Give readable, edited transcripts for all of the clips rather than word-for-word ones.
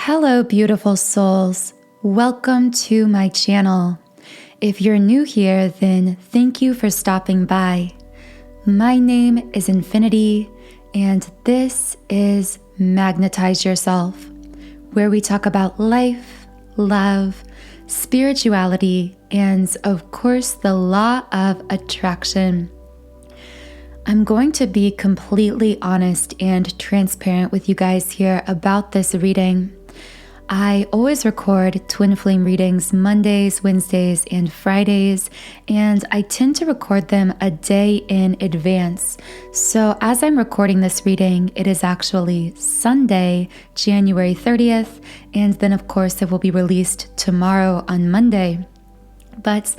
Hello, beautiful souls. Welcome to my channel. If you're new here, then thank you for stopping by. My name is Infinity, and this is Magnetize Yourself, where we talk about life, love, spirituality, and of course, the law of attraction. I'm going to be completely honest and transparent with you guys here about this reading. I always record twin flame readings Mondays, Wednesdays, and Fridays, and I tend to record them a day in advance. So as I'm recording this reading, it is actually Sunday, January 30th, and then of course it will be released tomorrow on Monday. But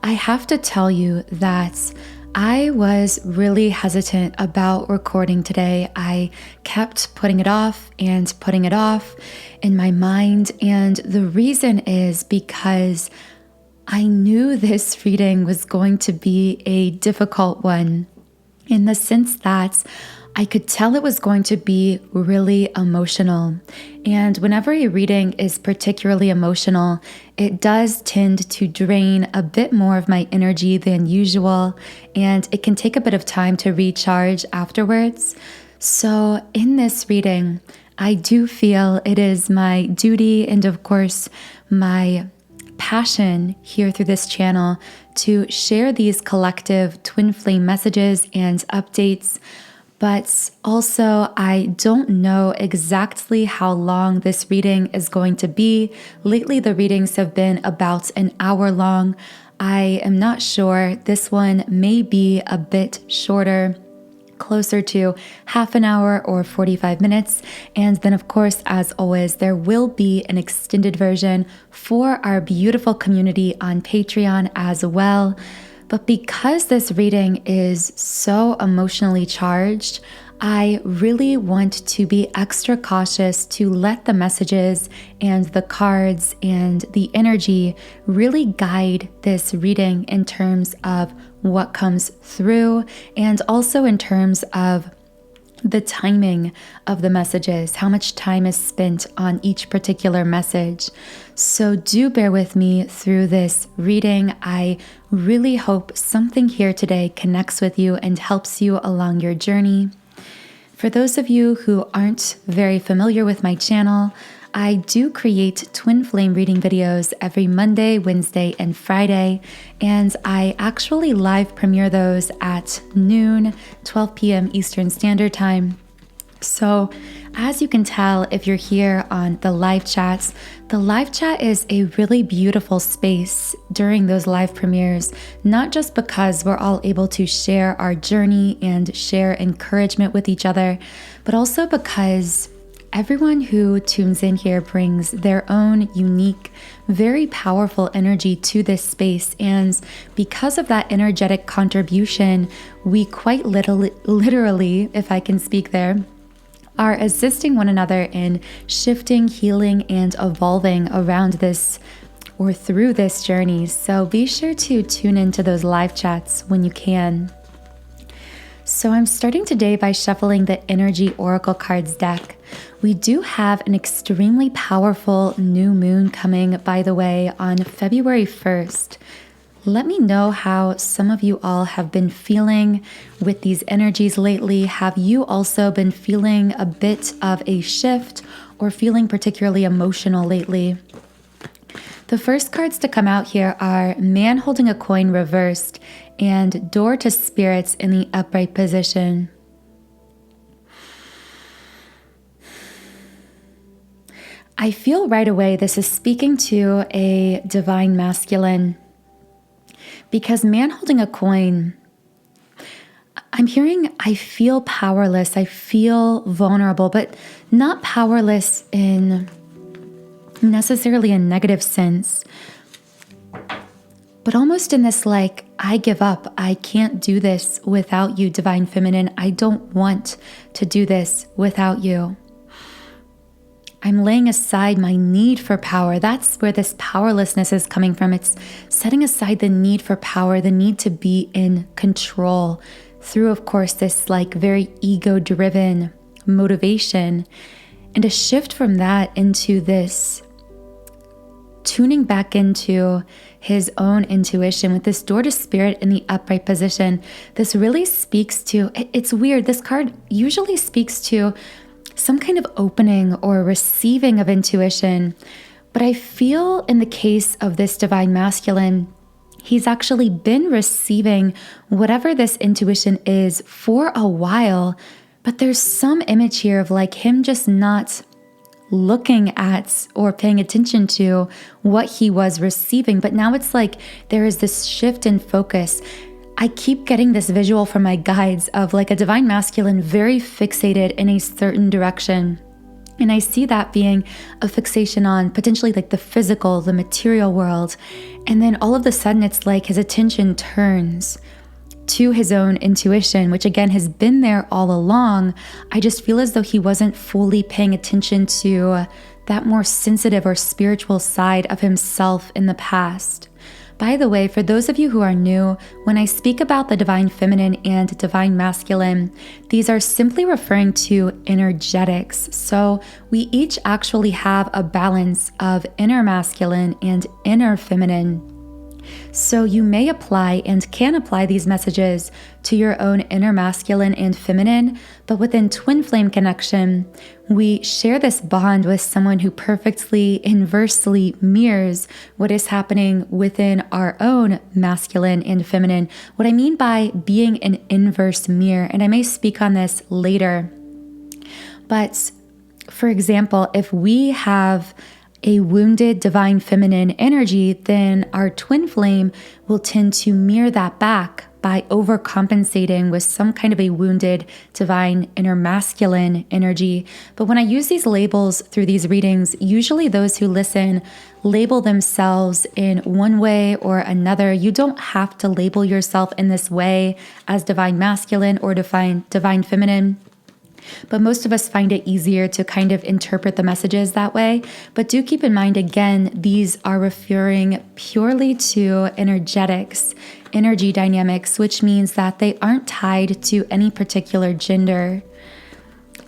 I have to tell you that I was really hesitant about recording today. I kept putting it off and putting it off in my mind. And the reason is because I knew this reading was going to be a difficult one, in the sense that I could tell it was going to be really emotional. And whenever a reading is particularly emotional, it does tend to drain a bit more of my energy than usual, and it can take a bit of time to recharge afterwards. So in this reading, I do feel it is my duty and of course my passion here through this channel to share these collective twin flame messages and updates. But also, I don't know exactly how long this reading is going to be. Lately, the readings have been about an hour long. I am not sure. This one may be a bit shorter, closer to half an hour or 45 minutes. And then, of course, as always, there will be an extended version for our beautiful community on Patreon as well. But because this reading is so emotionally charged, I really want to be extra cautious to let the messages and the cards and the energy really guide this reading in terms of what comes through, and also in terms of the timing of the messages, how much time is spent on each particular message. So do bear with me through this reading. I really hope something here today connects with you and helps you along your journey. For those of you who aren't very familiar with my channel, I do create twin flame reading videos every Monday, Wednesday, and Friday, and I actually live premiere those at noon, 12 p.m. Eastern Standard Time. So as you can tell, if you're here on the live chats, the live chat is a really beautiful space during those live premieres, not just because we're all able to share our journey and share encouragement with each other, but also because everyone who tunes in here brings their own unique, very powerful energy to this space. And because of that energetic contribution, we quite literally, if I can speak there, are assisting one another in shifting, healing, and evolving around this or through this journey. So be sure to tune into those live chats when you can. So I'm starting today by shuffling the Energy Oracle Cards deck. We do have an extremely powerful new moon coming, by the way, on February 1st. Let me know how some of you all have been feeling with these energies lately. Have you also been feeling a bit of a shift or feeling particularly emotional lately? The first cards to come out here are Man Holding a Coin reversed and Door to Spirits in the upright position. I feel right away this is speaking to a divine masculine, because Man Holding a Coin, I'm hearing I feel powerless, I feel vulnerable, but not powerless in necessarily a negative sense, but almost in this like, I give up, I can't do this without you, Divine Feminine. I don't want to do this without you. I'm laying aside my need for power. That's where this powerlessness is coming from. It's setting aside the need for power, the need to be in control through, of course, this like very ego-driven motivation. And a shift from that into this tuning back into his own intuition with this door to spirit in the upright position. This really speaks to, it's weird, this card usually speaks to some kind of opening or receiving of intuition. But I feel in the case of this divine masculine, he's actually been receiving whatever this intuition is for a while. But there's some image here of like him just not looking at or paying attention to what he was receiving. But now it's like there is this shift in focus. I keep getting this visual from my guides of like a divine masculine very fixated in a certain direction. And I see that being a fixation on potentially like the physical, the material world. And then all of a sudden it's like his attention turns to his own intuition, which again has been there all along. I just feel as though he wasn't fully paying attention to that more sensitive or spiritual side of himself in the past. By the way, for those of you who are new, when I speak about the divine feminine and divine masculine, these are simply referring to energetics. So we each actually have a balance of inner masculine and inner feminine. So you may apply and can apply these messages to your own inner masculine and feminine, but within twin flame connection, we share this bond with someone who perfectly inversely mirrors what is happening within our own masculine and feminine. What I mean by being an inverse mirror, and I may speak on this later, but for example, if we have a wounded divine feminine energy, then our twin flame will tend to mirror that back by overcompensating with some kind of a wounded divine inner masculine energy. But when I use these labels through these readings, usually those who listen label themselves in one way or another. You don't have to label yourself in this way as divine masculine or divine feminine. But most of us find it easier to kind of interpret the messages that way. But do keep in mind, again, these are referring purely to energetics, energy dynamics, which means that they aren't tied to any particular gender.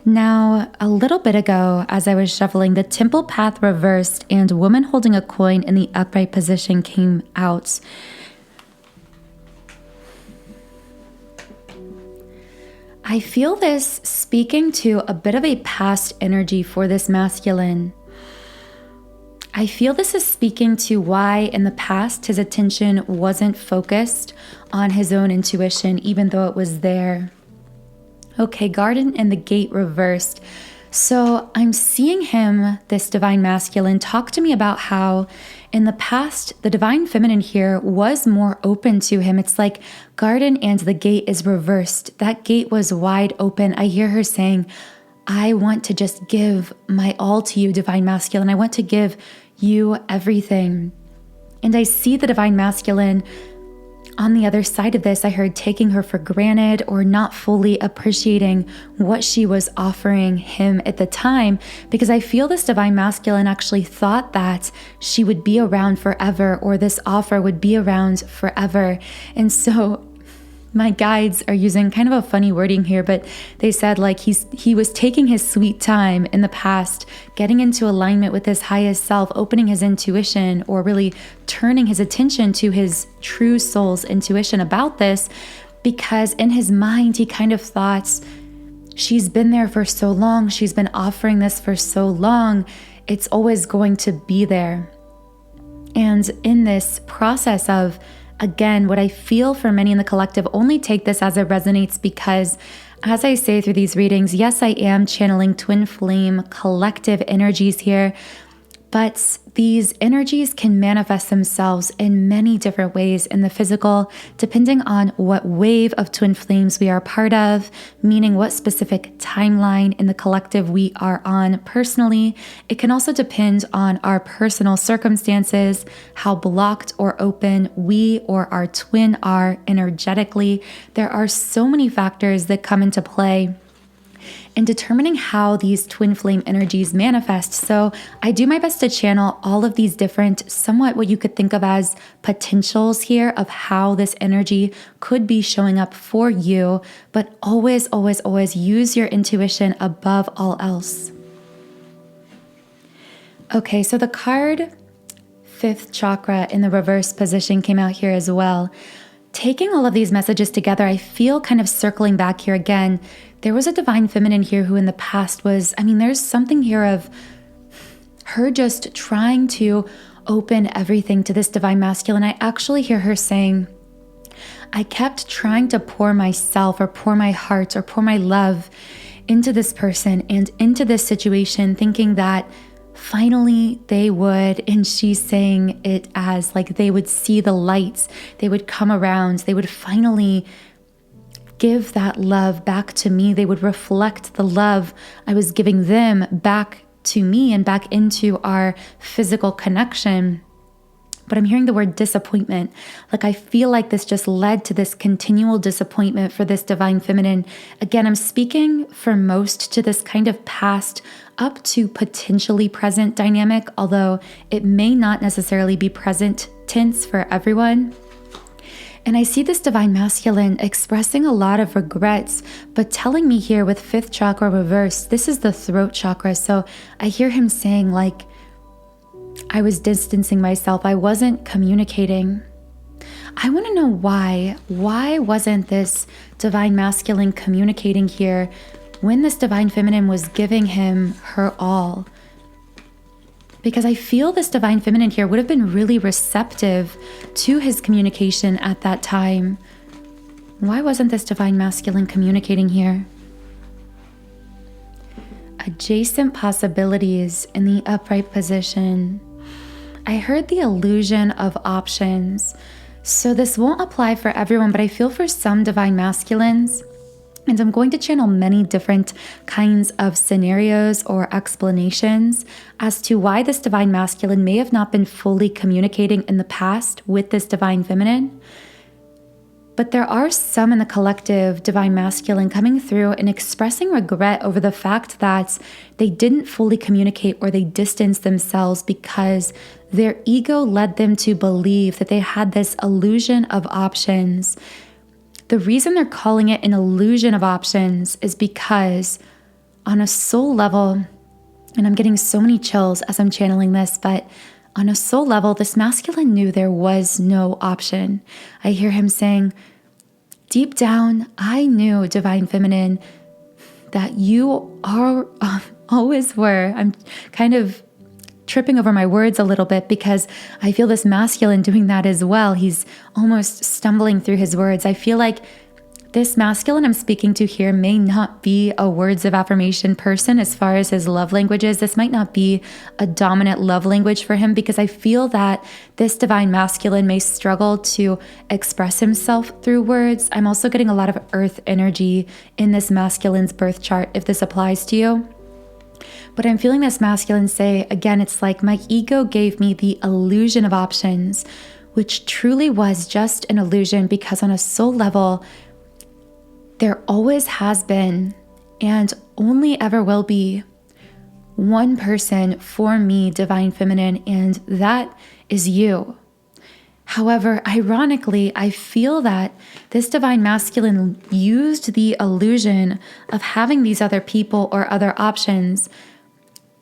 Now, a little bit ago, as I was shuffling, the temple path reversed and woman holding a coin in the upright position came out. I feel this speaking to a bit of a past energy for this masculine. I feel this is speaking to why in the past his attention wasn't focused on his own intuition, even though it was there. Okay, garden and the gate reversed. So I'm seeing him, this divine masculine, talk to me about how in the past, the divine feminine here was more open to him. It's like garden and the gate is reversed. That gate was wide open. I hear her saying, I want to just give my all to you, divine masculine. I want to give you everything. And I see the divine masculine on the other side of this. I heard taking her for granted or not fully appreciating what she was offering him at the time, because I feel this divine masculine actually thought that she would be around forever or this offer would be around forever. And so my guides are using kind of a funny wording here, but they said like he was taking his sweet time in the past, getting into alignment with his highest self, opening his intuition, or really turning his attention to his true soul's intuition about this, because in his mind, he kind of thought, she's been there for so long, she's been offering this for so long, it's always going to be there. And in this process of, again, what I feel for many in the collective, only take this as it resonates, because as I say through these readings, yes, I am channeling twin flame collective energies here, but these energies can manifest themselves in many different ways in the physical, depending on what wave of twin flames we are part of, meaning what specific timeline in the collective we are on personally. It can also depend on our personal circumstances, how blocked or open we or our twin are energetically. There are so many factors that come into play in determining how these twin flame energies manifest. So I do my best to channel all of these different, somewhat what you could think of as potentials here of how this energy could be showing up for you, but always, always, always use your intuition above all else. Okay, so the card fifth chakra in the reverse position came out here as well. Taking all of these messages together, I feel kind of circling back here again. There was a divine feminine here who in the past was, there's something here of her just trying to open everything to this divine masculine. I actually hear her saying, I kept trying to pour myself or pour my heart or pour my love into this person and into this situation, thinking that finally they would, and she's saying it as like they would see the lights, they would come around, they would finally give that love back to me. They would reflect the love I was giving them back to me and back into our physical connection. But I'm hearing the word disappointment. Like I feel like this just led to this continual disappointment for this divine feminine. Again, I'm speaking for most to this kind of past up to potentially present dynamic, although it may not necessarily be present tense for everyone. And I see this divine masculine expressing a lot of regrets, but telling me here with fifth chakra reversed, this is the throat chakra. So I hear him saying like, I was distancing myself. I wasn't communicating. I want to know why. Why wasn't this divine masculine communicating here when this divine feminine was giving him her all? Because I feel this divine feminine here would have been really receptive to his communication at that time. Why wasn't this divine masculine communicating here? Adjacent possibilities in the upright position. I heard the illusion of options. So this won't apply for everyone, but I feel for some divine masculines, and I'm going to channel many different kinds of scenarios or explanations as to why this divine masculine may have not been fully communicating in the past with this divine feminine. But there are some in the collective divine masculine coming through and expressing regret over the fact that they didn't fully communicate or they distanced themselves because their ego led them to believe that they had this illusion of options. The reason they're calling it an illusion of options is because on a soul level, and I'm getting so many chills as I'm channeling this, but on a soul level, this masculine knew there was no option. I hear him saying, deep down, I knew, divine feminine, that you are always were. I'm kind of tripping over my words a little bit because I feel this masculine doing that as well. He's almost stumbling through his words. I feel like this masculine I'm speaking to here may not be a words of affirmation person as far as his love languages. This might not be a dominant love language for him because I feel that this divine masculine may struggle to express himself through words. I'm also getting a lot of earth energy in this masculine's birth chart if this applies to you. But I'm feeling this masculine say, again, it's like my ego gave me the illusion of options, which truly was just an illusion because on a soul level, there always has been and only ever will be one person for me, divine feminine, and that is you. However, ironically, I feel that this divine masculine used the illusion of having these other people or other options,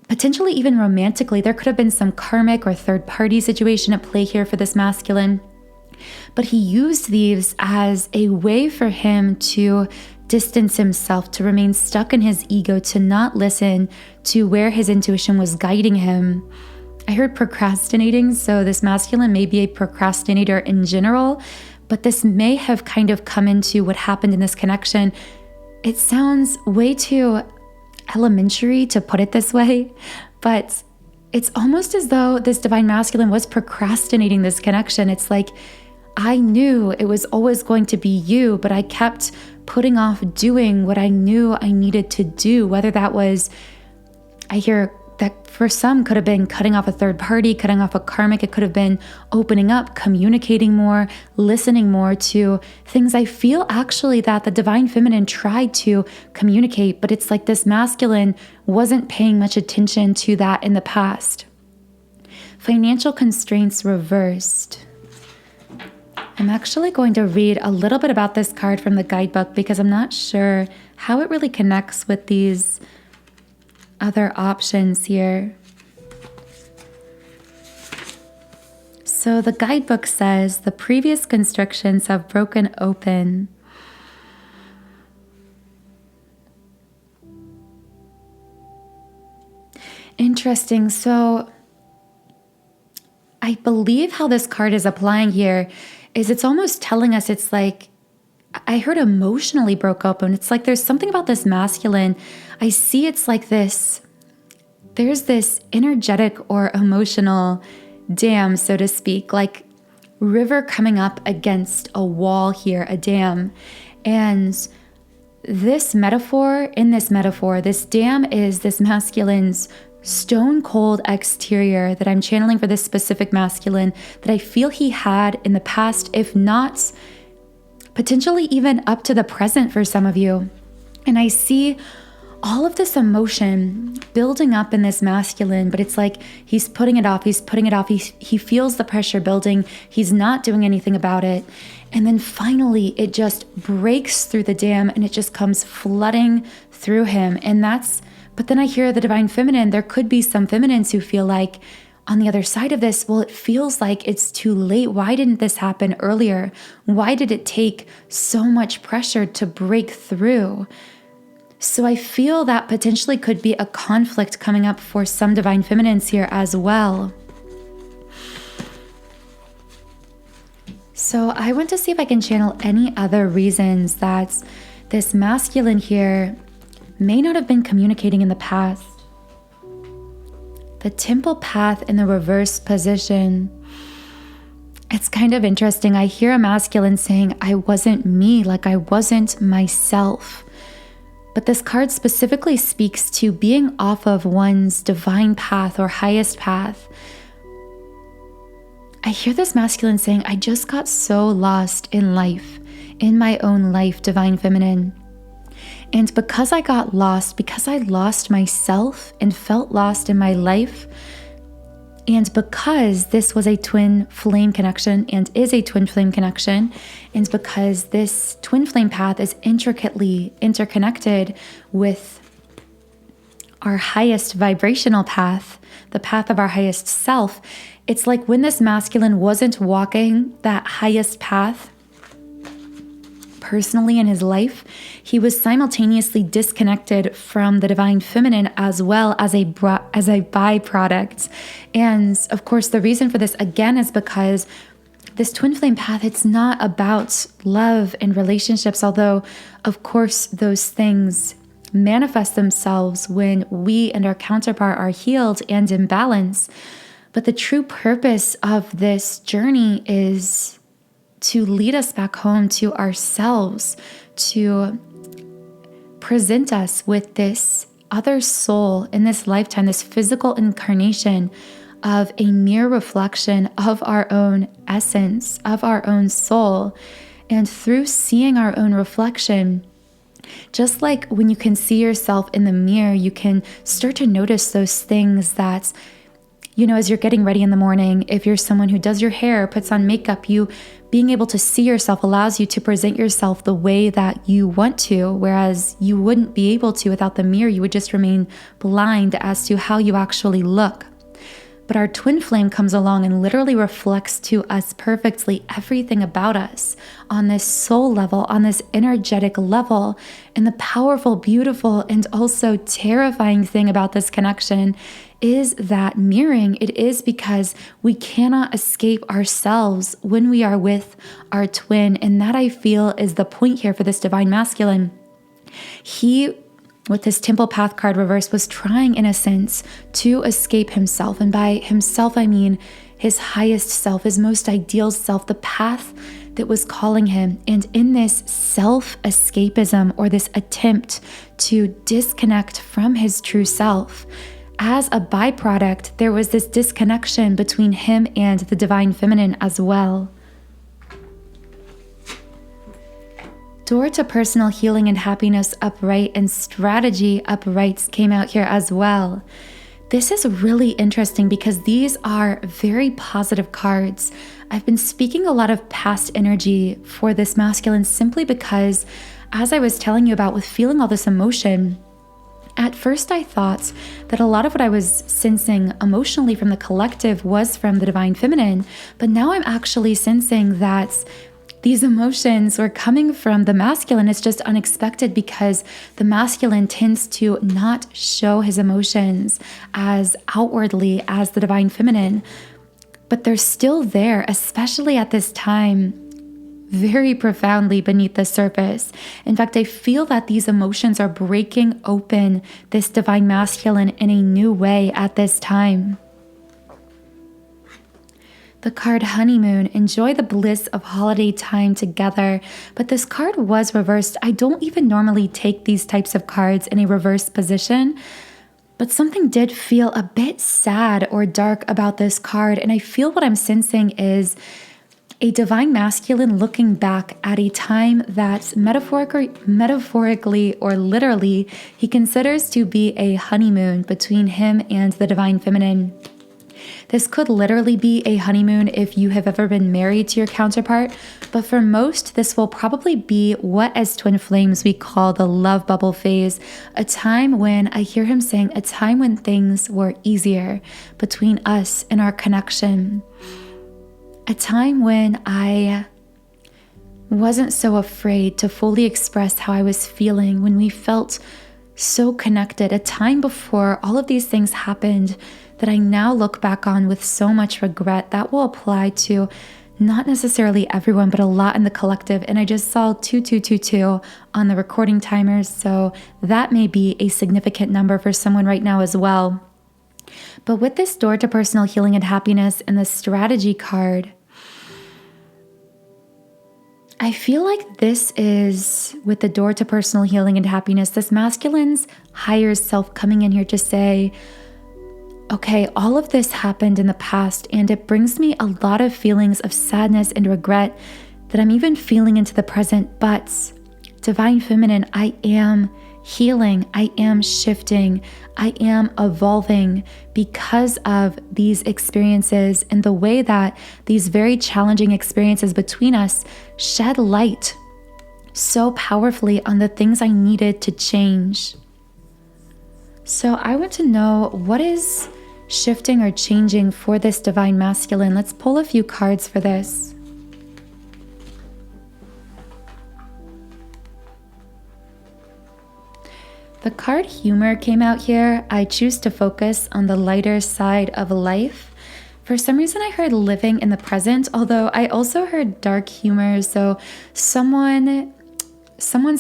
potentially even romantically. There could have been some karmic or third-party situation at play here for this masculine. But he used these as a way for him to distance himself, to remain stuck in his ego, to not listen to where his intuition was guiding him. I heard procrastinating, so this masculine may be a procrastinator in general, but this may have kind of come into what happened in this connection. It sounds way too elementary to put it this way, but it's almost as though this divine masculine was procrastinating this connection. It's like, I knew it was always going to be you, but I kept putting off doing what I knew I needed to do, whether that was, I hear that for some could have been cutting off a third party, cutting off a karmic. It could have been opening up, communicating more, listening more to things I feel actually that the divine feminine tried to communicate, but it's like this masculine wasn't paying much attention to that in the past. Financial constraints reversed. I'm actually going to read a little bit about this card from the guidebook because I'm not sure how it really connects with these other options here. So the guidebook says the previous constrictions have broken open. Interesting. So I believe how this card is applying here is it's almost telling us, it's like, I heard emotionally broke open. It's like there's something about this masculine. I see it's like this. There's this energetic or emotional dam, so to speak, like river coming up against a wall here, a dam. And this metaphor, this dam is this masculine's stone cold exterior that I'm channeling for this specific masculine that I feel he had in the past, if not potentially even up to the present for some of you. And I see all of this emotion building up in this masculine, but it's like he's putting it off. He feels the pressure building. He's not doing anything about it. And then finally, it just breaks through the dam and it just comes flooding through him. But then I hear the divine feminine. There could be some feminines who feel like on the other side of this, well, it feels like it's too late. Why didn't this happen earlier? Why did it take so much pressure to break through? So I feel that potentially could be a conflict coming up for some divine feminines here as well. So I want to see if I can channel any other reasons that this masculine here may not have been communicating in the past. The temple path in the reverse position. It's kind of interesting. I hear a masculine saying, I wasn't me, like I wasn't myself. But this card specifically speaks to being off of one's divine path or highest path. I hear this masculine saying, I just got so lost in life, in my own life, divine feminine. And because I got lost, because I lost myself and felt lost in my life, and because this was a twin flame connection and is a twin flame connection, and because this twin flame path is intricately interconnected with our highest vibrational path, the path of our highest self, it's like when this masculine wasn't walking that highest path personally in his life, he was simultaneously disconnected from the divine feminine as well as a byproduct. And of course, the reason for this again is because this twin flame path, it's not about love and relationships, although of course those things manifest themselves when we and our counterpart are healed and in balance. But the true purpose of this journey is to lead us back home to ourselves, to present us with this other soul in this lifetime, this physical incarnation of a mere reflection of our own essence, of our own soul. And through seeing our own reflection, just like when you can see yourself in the mirror, you can start to notice those things that, you know, as you're getting ready in the morning, if you're someone who does your hair, puts on makeup, you being able to see yourself allows you to present yourself the way that you want to, whereas you wouldn't be able to without the mirror. You would just remain blind as to how you actually look. But our twin flame comes along and literally reflects to us perfectly everything about us on this soul level, on this energetic level. And the powerful, beautiful, and also terrifying thing about this connection is that mirroring. It is because we cannot escape ourselves when we are with our twin. And that, I feel, is the point here for this divine masculine. He, with this temple path card reverse, was trying in a sense to escape himself. And by himself, I mean his highest self, his most ideal self, the path that was calling him. And in this self-escapism, or this attempt to disconnect from his true self, as a byproduct, there was this disconnection between him and the divine feminine as well. Door to personal healing and happiness upright, and strategy uprights came out here as well. This is really interesting because these are very positive cards. I've been speaking a lot of past energy for this masculine simply because, as I was telling you about with feeling all this emotion, At first, I thought that a lot of what I was sensing emotionally from the collective was from the divine feminine, but now I'm actually sensing that these emotions were coming from the masculine. It's just unexpected because the masculine tends to not show his emotions as outwardly as the divine feminine, but they're still there, especially at this time, very profoundly beneath the surface. In fact, I feel that these emotions are breaking open this divine masculine in a new way at this time. The card Honeymoon, enjoy the bliss of holiday time together. But this card was reversed. I don't even normally take these types of cards in a reversed position, but something did feel a bit sad or dark about this card. And I feel what I'm sensing is a divine masculine looking back at a time that metaphorically or literally he considers to be a honeymoon between him and the divine feminine. This could literally be a honeymoon if you have ever been married to your counterpart, but for most, this will probably be what as twin flames we call the love bubble phase, a time when I hear him saying a time when things were easier between us and our connection. A time when I wasn't so afraid to fully express how I was feeling, when we felt so connected, a time before all of these things happened that I now look back on with so much regret. That will apply to not necessarily everyone, but a lot in the collective. And I just saw 2222 on the recording timers, so that may be a significant number for someone right now as well. But with this door to personal healing and happiness and the strategy card, I feel like this is, with the door to personal healing and happiness, this masculine's higher self coming in here to say, okay, all of this happened in the past and it brings me a lot of feelings of sadness and regret that I'm even feeling into the present, but divine feminine, I am healing, I am shifting, I am evolving because of these experiences and the way that these very challenging experiences between us shed light so powerfully on the things I needed to change. So I want to know what is shifting or changing for this divine masculine. Let's pull a few cards for this. The card Humor came out here. I choose to focus on the lighter side of life. For some reason, I heard living in the present, although I also heard dark humor. So someone's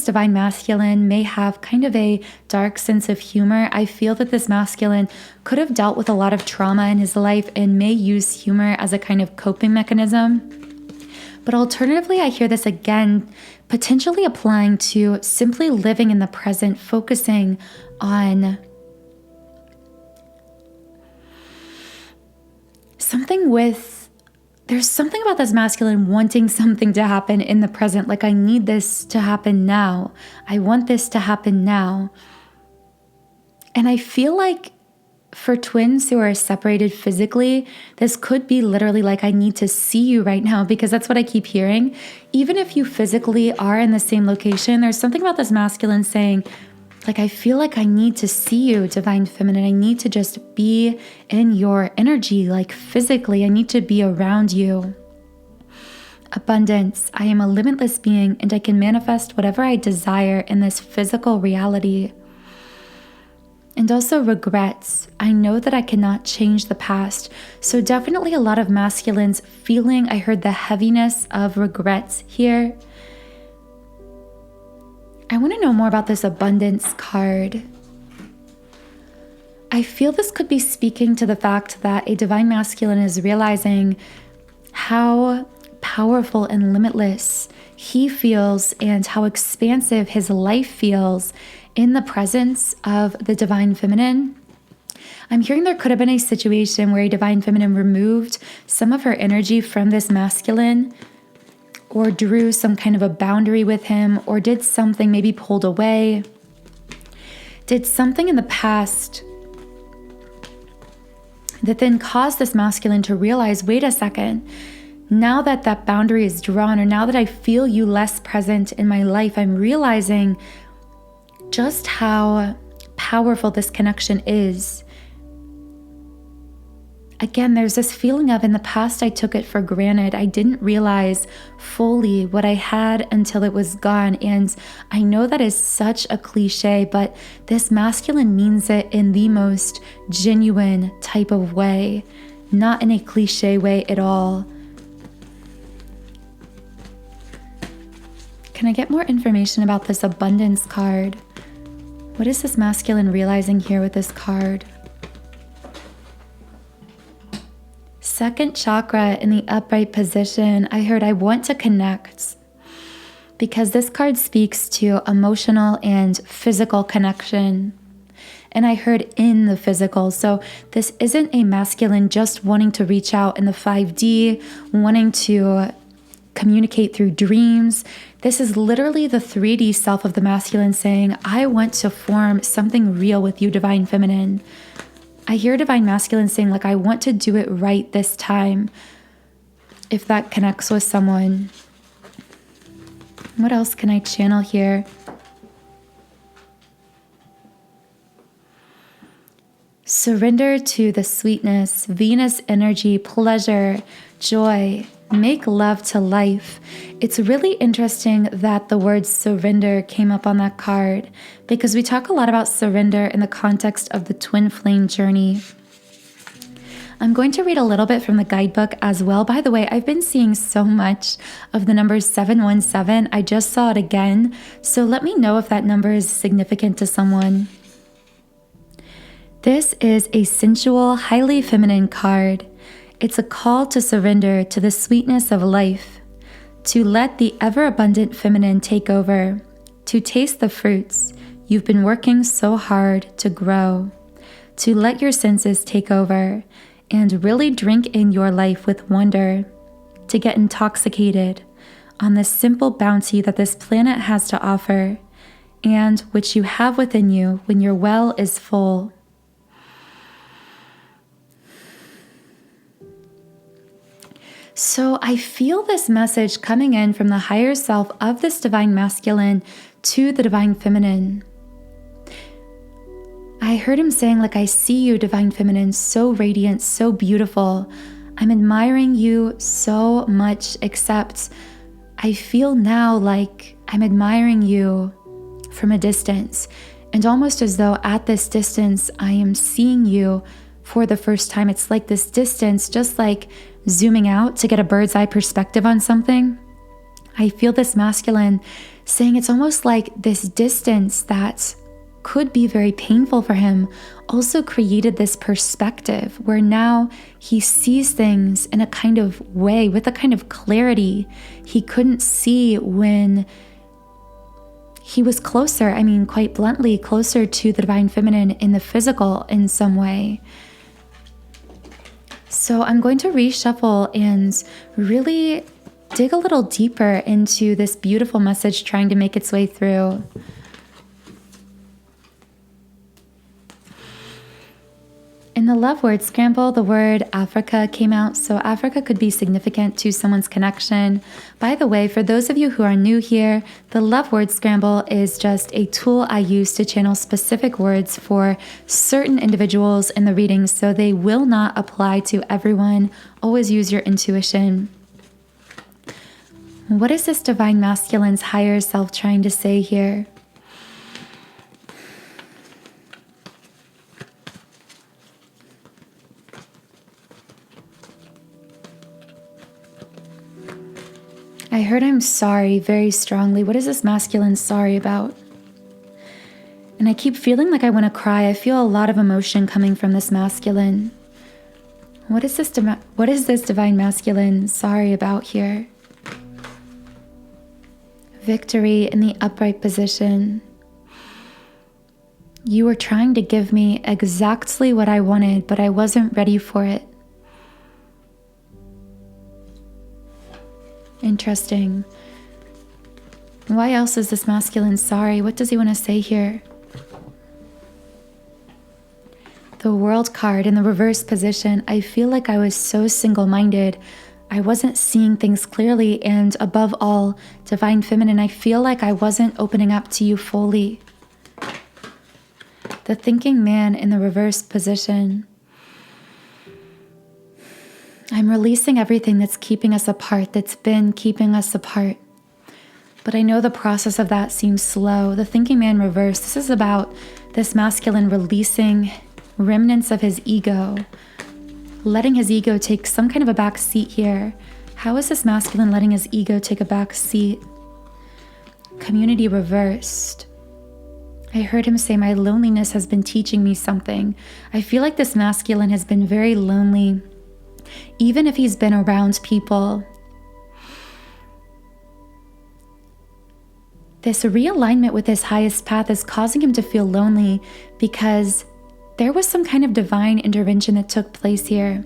divine masculine may have kind of a dark sense of humor. I feel that this masculine could have dealt with a lot of trauma in his life and may use humor as a kind of coping mechanism. But alternatively, I hear this again, potentially applying to simply living in the present, focusing on there's something about this masculine wanting something to happen in the present. Like, I need this to happen now. I want this to happen now. And I feel like for twins who are separated physically, this could be literally like, I need to see you right now, because that's what I keep hearing. Even if you physically are in the same location, there's something about this masculine saying, like, I feel like I need to see you, divine feminine. I need to just be in your energy, like physically. I need to be around you. Abundance. I am a limitless being and I can manifest whatever I desire in this physical reality. And also regrets. I know that I cannot change the past. So definitely a lot of masculines feeling, I heard the heaviness of regrets here. I want to know more about this abundance card. I feel this could be speaking to the fact that a divine masculine is realizing how powerful and limitless he feels and how expansive his life feels in the presence of the divine feminine. I'm hearing there could have been a situation where a divine feminine removed some of her energy from this masculine, or drew some kind of a boundary with him, or did something, maybe pulled away, did something in the past that then caused this masculine to realize, wait a second, now that that boundary is drawn, or now that I feel you less present in my life, I'm realizing just how powerful this connection is. Again, there's this feeling of, in the past, I took it for granted. I didn't realize fully what I had until it was gone. And I know that is such a cliche, but this masculine means it in the most genuine type of way, not in a cliche way at all. Can I get more information about this abundance card? What is this masculine realizing here with this card? Second chakra in the upright position. I heard I want to connect, because this card speaks to emotional and physical connection. And I heard in the physical. So this isn't a masculine just wanting to reach out in the 5D, wanting to communicate through dreams. This is literally the 3D self of the masculine saying, I want to form something real with you, divine feminine. I hear divine masculine saying, like, I want to do it right this time, if that connects with someone. What else can I channel here? Surrender to the sweetness, Venus energy, pleasure, joy, make love to life. It's really interesting that the word surrender came up on that card, because we talk a lot about surrender in the context of the twin flame journey. I'm going to read a little bit from the guidebook as well. By the way, I've been seeing so much of the number 717. I just saw it again. So let me know if that number is significant to someone. This is a sensual, highly feminine card. It's a call to surrender to the sweetness of life, to let the ever-abundant feminine take over, to taste the fruits you've been working so hard to grow, to let your senses take over and really drink in your life with wonder, to get intoxicated on the simple bounty that this planet has to offer, and which you have within you when your well is full. So I feel this message coming in from the higher self of this divine masculine to the divine feminine. I heard him saying, like, I see you, divine feminine, so radiant, so beautiful. I'm admiring you so much, except I feel now like I'm admiring you from a distance, and almost as though at this distance I am seeing you for the first time. It's like this distance, just like zooming out to get a bird's eye perspective on something. I feel this masculine saying it's almost like this distance that could be very painful for him also created this perspective where now he sees things in a kind of way, with a kind of clarity he couldn't see when he was closer, I mean, quite bluntly, closer to the divine feminine in the physical in some way. So I'm going to reshuffle and really dig a little deeper into this beautiful message trying to make its way through. In the love word scramble, the word Africa came out, so Africa could be significant to someone's connection. By the way, for those of you who are new here, the love word scramble is just a tool I use to channel specific words for certain individuals in the readings, so they will not apply to everyone. Always use your intuition. What is this divine masculine's higher self trying to say here? I heard I'm sorry very strongly. What is this masculine sorry about? And I keep feeling like I want to cry. I feel a lot of emotion coming from this masculine. What is this divine masculine sorry about here? Victory in the upright position. You were trying to give me exactly what I wanted, but I wasn't ready for it. Interesting. Why else is this masculine sorry? What does he want to say here? The World card in the reverse position. I feel like I was so single-minded. I wasn't seeing things clearly, and above all, divine feminine, I feel like I wasn't opening up to you fully. The thinking man in the reverse position. I'm releasing everything that's keeping us apart, that's been keeping us apart. But I know the process of that seems slow. The thinking man reverse, this is about this masculine releasing remnants of his ego, letting his ego take some kind of a back seat here. How is this masculine letting his ego take a back seat? Community reversed. I heard him say, my loneliness has been teaching me something. I feel like this masculine has been very lonely, even if he's been around people. This realignment with his highest path is causing him to feel lonely because there was some kind of divine intervention that took place here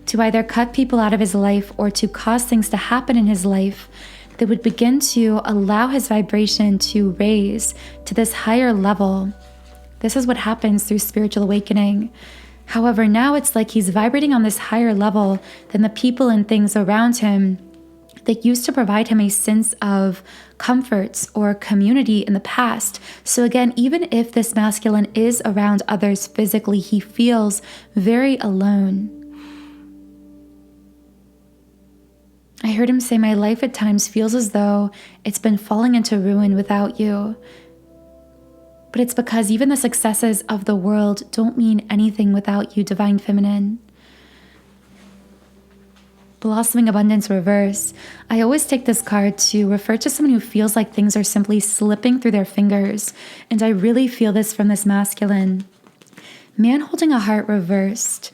to either cut people out of his life or to cause things to happen in his life that would begin to allow his vibration to raise to this higher level. This is what happens through spiritual awakening. However, now it's like he's vibrating on this higher level than the people and things around him that used to provide him a sense of comforts or community in the past. So again, even if this masculine is around others physically, he feels very alone. I heard him say, my life at times feels as though it's been falling into ruin without you. But it's because even the successes of the world don't mean anything without you, Divine Feminine. Blossoming Abundance Reverse. I always take this card to refer to someone who feels like things are simply slipping through their fingers. And I really feel this from this masculine. Man holding a heart reversed.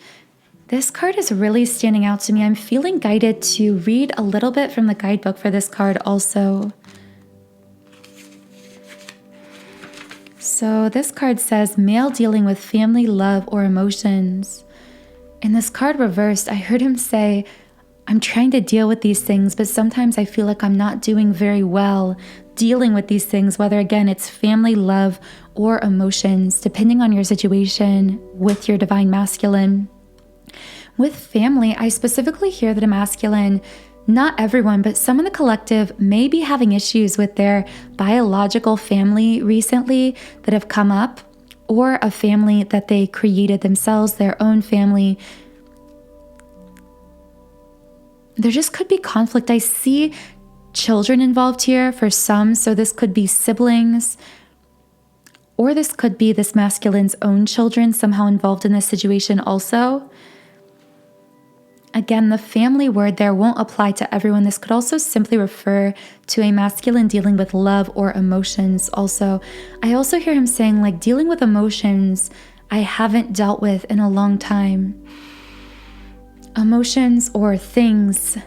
This card is really standing out to me. I'm feeling guided to read a little bit from the guidebook for this card also. So this card says, male dealing with family, love, or emotions. In this card reversed, I heard him say, I'm trying to deal with these things, but sometimes I feel like I'm not doing very well dealing with these things, whether again, it's family, love, or emotions, depending on your situation with your divine masculine. With family, I specifically hear that a masculine, not everyone, but some in the collective may be having issues with their biological family recently that have come up, or a family that they created themselves, their own family. There just could be conflict. I see children involved here for some, so this could be siblings, or this could be this masculine's own children somehow involved in this situation also. Again, the family word there won't apply to everyone. This could also simply refer to a masculine dealing with love or emotions also. I also hear him saying, like, dealing with emotions I haven't dealt with in a long time. Emotions or things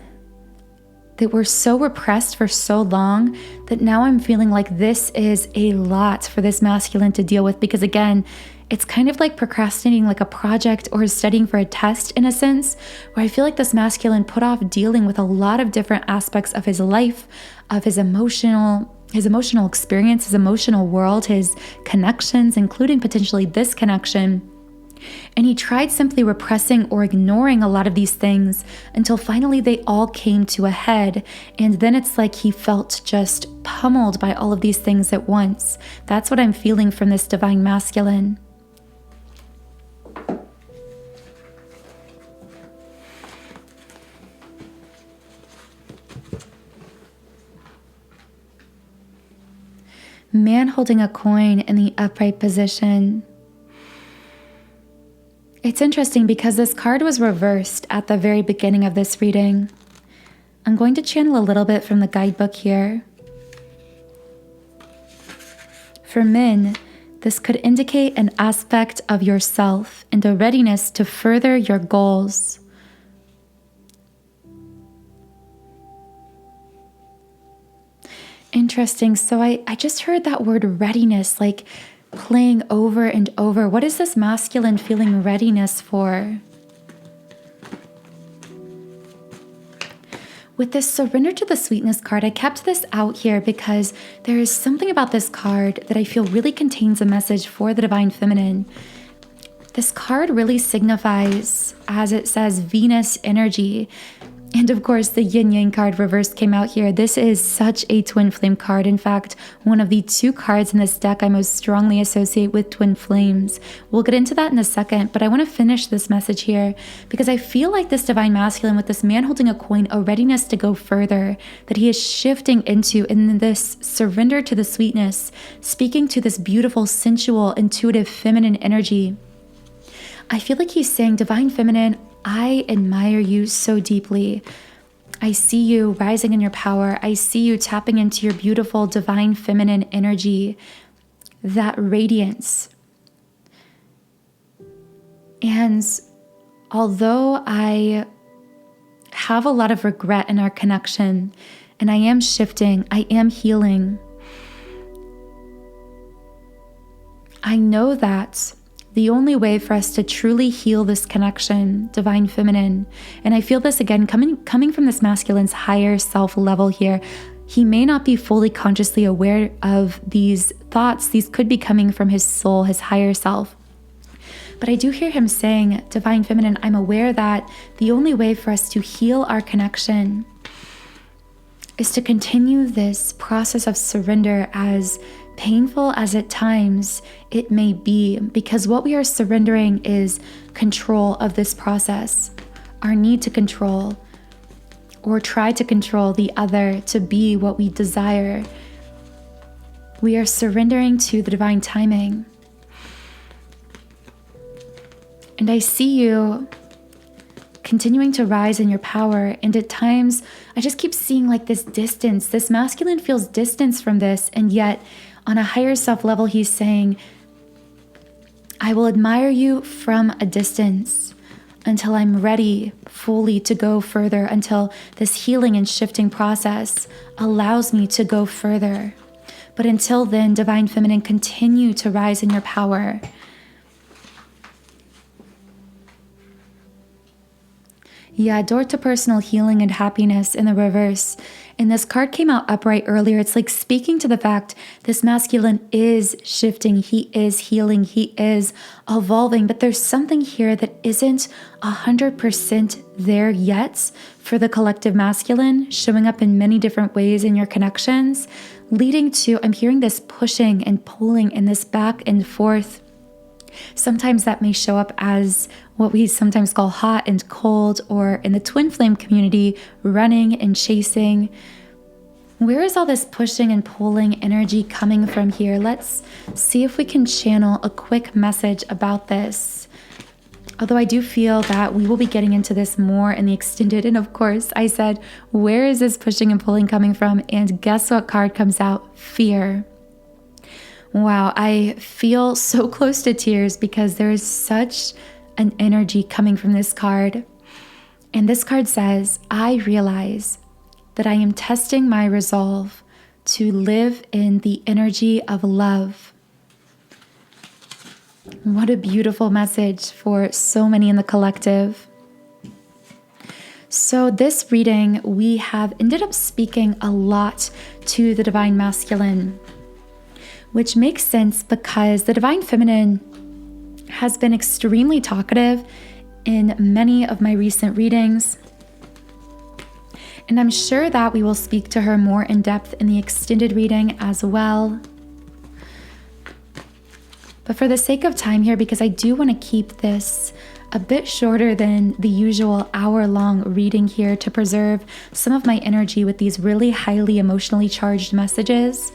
that were so repressed for so long that now I'm feeling like this is a lot for this masculine to deal with, because again, it's kind of like procrastinating like a project or studying for a test in a sense, where I feel like this masculine put off dealing with a lot of different aspects of his life, of his emotional experience, his emotional world, his connections, including potentially this connection. And he tried simply repressing or ignoring a lot of these things until finally they all came to a head. And then it's like he felt just pummeled by all of these things at once. That's what I'm feeling from this divine masculine. Man holding a coin in the upright position. It's interesting because this card was reversed at the very beginning of this reading. I'm going to channel a little bit from the guidebook here. For men, this could indicate an aspect of yourself and a readiness to further your goals. Interesting. So I just heard that word readiness, like playing over and over. What is this masculine feeling readiness for? With this surrender to the sweetness card, I kept this out here because there is something about this card that I feel really contains a message for the divine feminine. This card really signifies, as it says, Venus energy. And of course, the yin yang card reversed came out here. This is such a twin flame card. In fact, one of the 2 cards in this deck I most strongly associate with twin flames. We'll get into that in a second, but I want to finish this message here because I feel like this divine masculine with this man holding a coin, a readiness to go further, that he is shifting into in this surrender to the sweetness, speaking to this beautiful, sensual, intuitive, feminine energy. I feel like he's saying, divine feminine, I admire you so deeply. I see you rising in your power. I see you tapping into your beautiful divine feminine energy, that radiance. And although I have a lot of regret in our connection, and I am shifting, I am healing, I know that the only way for us to truly heal this connection, divine feminine, and I feel this again coming from this masculine's higher self level here, he may not be fully consciously aware of these thoughts. These could be coming from his soul, his higher self. But I do hear him saying, divine feminine, I'm aware that the only way for us to heal our connection is to continue this process of surrender, as painful as at times it may be, because what we are surrendering is control of this process, our need to control or try to control the other to be what we desire. We are surrendering to the divine timing. And I see you continuing to rise in your power. And at times, I just keep seeing like this distance. This masculine feels distance from this. And yet, on a higher self level, he's saying, I will admire you from a distance until I'm ready fully to go further, until this healing and shifting process allows me to go further. But until then, divine feminine, continue to rise in your power. Yeah, door to personal healing and happiness in the reverse. And this card came out upright earlier. It's like speaking to the fact this masculine is shifting. He is healing. He is evolving. But there's something here that isn't 100% there yet for the collective masculine, showing up in many different ways in your connections, leading to, I'm hearing this pushing and pulling and this back and forth. Sometimes that may show up as what we sometimes call hot and cold, or in the twin flame community, running and chasing. Where is all this pushing and pulling energy coming from here? Let's see if we can channel a quick message about this. Although I do feel that we will be getting into this more in the extended. And of course, I said, where is this pushing and pulling coming from? And guess what card comes out? Fear. Wow, I feel so close to tears because there is such an energy coming from this card. And this card says, I realize that I am testing my resolve to live in the energy of love. What a beautiful message for so many in the collective. So this reading, we have ended up speaking a lot to the divine masculine, which makes sense because the divine feminine has been extremely talkative in many of my recent readings. And I'm sure that we will speak to her more in depth in the extended reading as well. But for the sake of time here, because I do want to keep this a bit shorter than the usual hour-long reading here to preserve some of my energy with these really highly emotionally charged messages,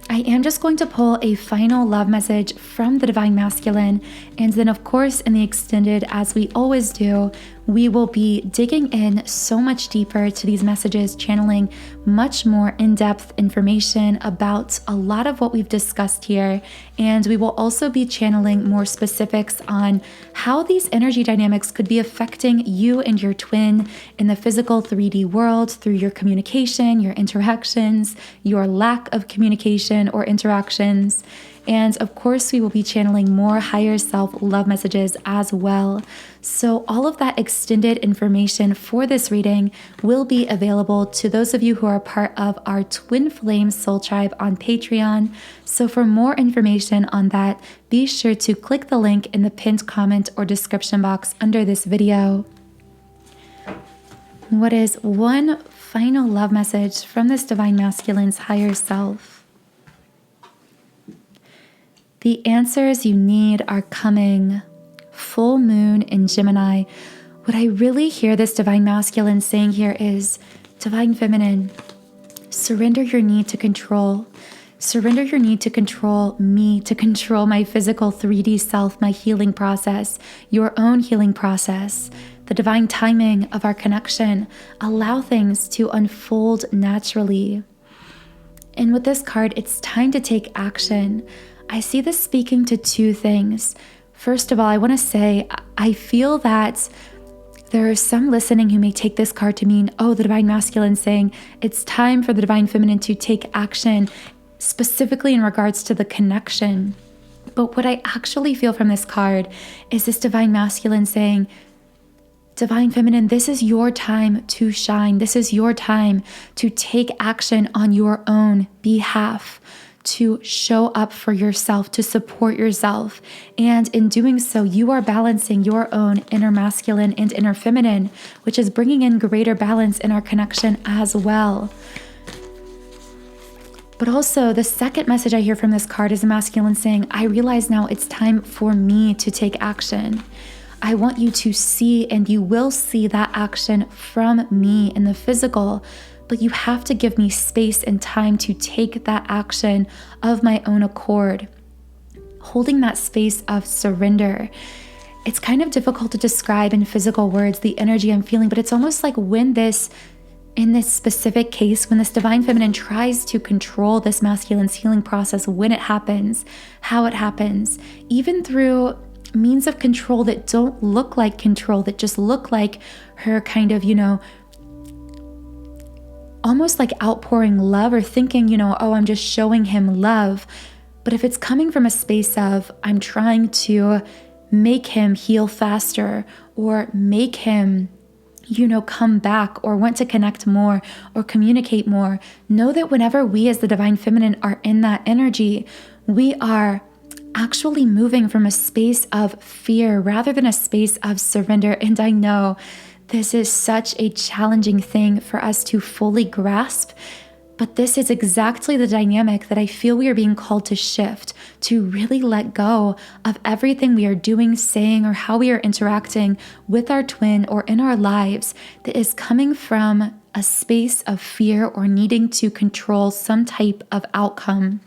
I am just going to pull a final love message from the divine masculine. And then of course, in the extended, as we always do, we will be digging in so much deeper to these messages, channeling much more in-depth information about a lot of what we've discussed here. And we will also be channeling more specifics on how these energy dynamics could be affecting you and your twin in the physical 3D world through your communication, your interactions, your lack of communication or interactions. And of course, we will be channeling more higher self love messages as well. So all of that extended information for this reading will be available to those of you who are part of our Twin Flame Soul Tribe on Patreon. So for more information on that, be sure to click the link in the pinned comment or description box under this video. What is one final love message from this divine masculine's higher self? The answers you need are coming. Full moon in Gemini. What I really hear this divine masculine saying here is, divine feminine, surrender your need to control. Surrender your need to control me, to control my physical 3D self, my healing process, your own healing process, the divine timing of our connection. Allow things to unfold naturally. And with this card, it's time to take action. I see this speaking to two things. First of all, I want to say, I feel that there are some listening who may take this card to mean, oh, the divine masculine saying it's time for the divine feminine to take action, specifically in regards to the connection. But what I actually feel from this card is this divine masculine saying, divine feminine, this is your time to shine. This is your time to take action on your own behalf, to show up for yourself, to support yourself. And in doing so, you are balancing your own inner masculine and inner feminine, which is bringing in greater balance in our connection as well. But also, the second message I hear from this card is a masculine saying, I realize now it's time for me to take action. I want you to see, and you will see that action from me in the physical, but you have to give me space and time to take that action of my own accord. Holding that space of surrender. It's kind of difficult to describe in physical words the energy I'm feeling, but it's almost like in this specific case, when this divine feminine tries to control this masculine's healing process, when it happens, how it happens, even through means of control that don't look like control, that just look like her kind of, almost like outpouring love or thinking, oh, I'm just showing him love. But if it's coming from a space of, I'm trying to make him heal faster or make him come back or want to connect more or communicate more, know that whenever we as the divine feminine are in that energy, we are actually moving from a space of fear rather than a space of surrender. And I know this is such a challenging thing for us to fully grasp, but this is exactly the dynamic that I feel we are being called to shift, to really let go of everything we are doing, saying, or how we are interacting with our twin or in our lives that is coming from a space of fear or needing to control some type of outcome.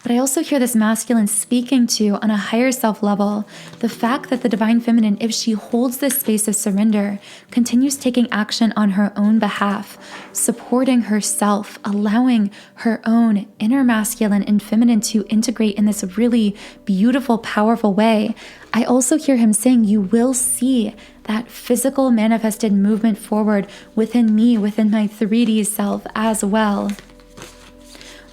But I also hear this masculine speaking to, on a higher self level, the fact that the divine feminine, if she holds this space of surrender, continues taking action on her own behalf, supporting herself, allowing her own inner masculine and feminine to integrate in this really beautiful, powerful way. I also hear him saying, you will see that physical manifested movement forward within me, within my 3D self as well.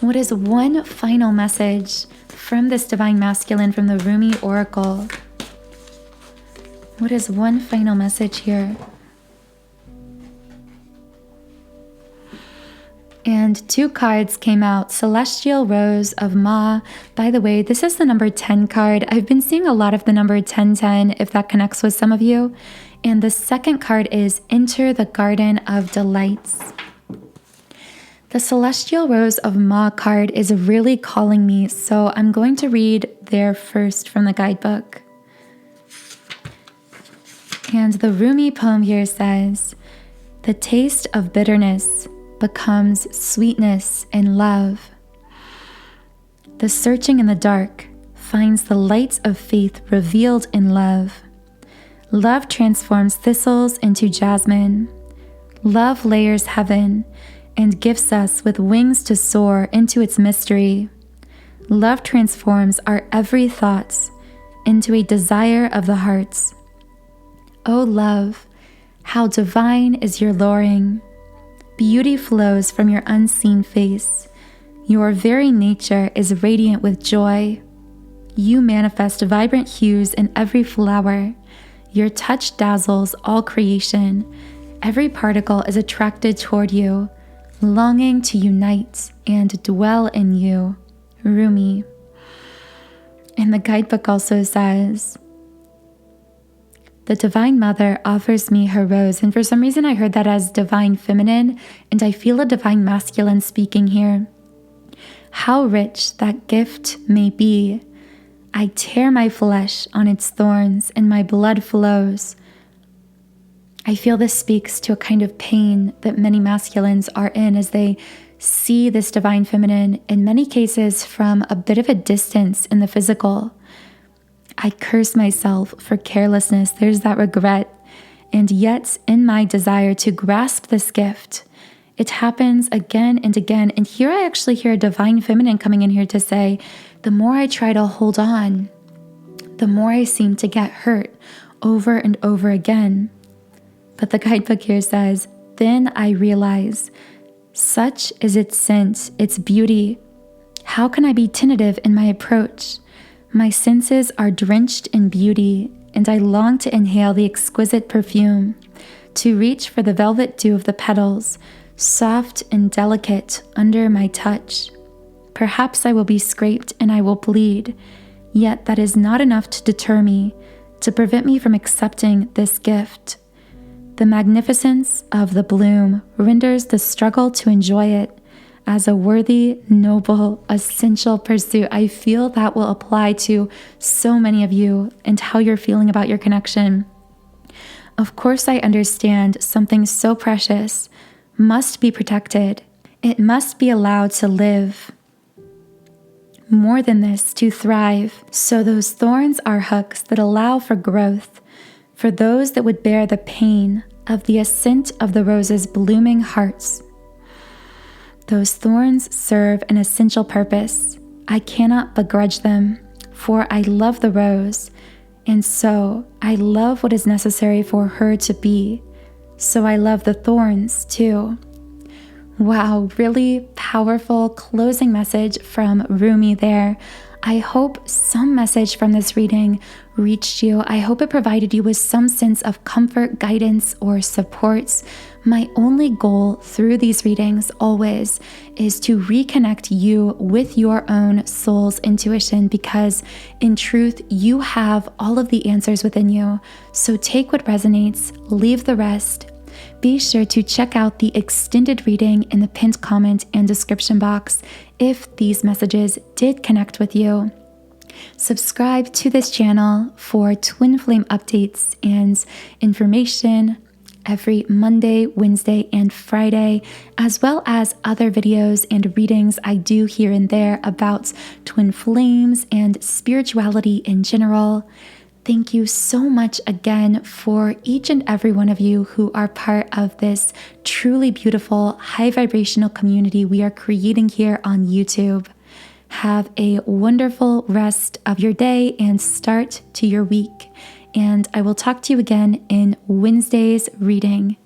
What is one final message from this divine masculine from the Rumi Oracle? What is one final message here? And two cards came out. Celestial Rose of Ma. By the way, this is the number 10 card. I've been seeing a lot of the number 1010 if that connects with some of you. And the second card is Enter the Garden of Delights. The Celestial Rose of Ma card is really calling me, so I'm going to read there first from the guidebook. And the Rumi poem here says, the taste of bitterness becomes sweetness in love. The searching in the dark finds the lights of faith revealed in love. Love transforms thistles into jasmine. Love layers heaven and gifts us with wings to soar into its mystery. Love transforms our every thought into a desire of the hearts. O love, how divine is your luring. Beauty flows from your unseen face. Your very nature is radiant with joy. You manifest vibrant hues in every flower. Your touch dazzles all creation. Every particle is attracted toward you, longing to unite and dwell in you. Rumi. And the guidebook also says, the Divine Mother offers me her rose, and for some reason I heard that as Divine Feminine, and I feel a Divine Masculine speaking here. How rich that gift may be. I tear my flesh on its thorns, and my blood flows. I feel this speaks to a kind of pain that many masculines are in as they see this Divine Feminine, in many cases from a bit of a distance in the physical. I curse myself for carelessness. There's that regret. And yet, in my desire to grasp this gift, it happens again and again. And here I actually hear a Divine Feminine coming in here to say, the more I try to hold on, the more I seem to get hurt over and over again. But the guidebook here says, then I realize, such is its scent, its beauty. How can I be tentative in my approach? My senses are drenched in beauty, and I long to inhale the exquisite perfume, to reach for the velvet dew of the petals, soft and delicate under my touch. Perhaps I will be scraped and I will bleed, yet that is not enough to deter me, to prevent me from accepting this gift. The magnificence of the bloom renders the struggle to enjoy it as a worthy, noble, essential pursuit. I feel that will apply to so many of you and how you're feeling about your connection. Of course, I understand something so precious must be protected. It must be allowed to live. More than this, to thrive. So those thorns are hooks that allow for growth, for those that would bear the pain of the ascent of the rose's blooming hearts. Those thorns serve an essential purpose. I cannot begrudge them, for I love the rose, and so I love what is necessary for her to be. So I love the thorns too. Wow, really powerful closing message from Rumi there. I hope some message from this reading reached you. I hope it provided you with some sense of comfort, guidance, or support. My only goal through these readings always is to reconnect you with your own soul's intuition, because in truth, you have all of the answers within you. So take what resonates, leave the rest. Be sure to check out the extended reading in the pinned comment and description box if these messages did connect with you. Subscribe to this channel for twin flame updates and information every Monday, Wednesday, and Friday, as well as other videos and readings I do here and there about twin flames and spirituality in general. Thank you so much again for each and every one of you who are part of this truly beautiful, high vibrational community we are creating here on YouTube. Have a wonderful rest of your day and start to your week. And I will talk to you again in Wednesday's reading.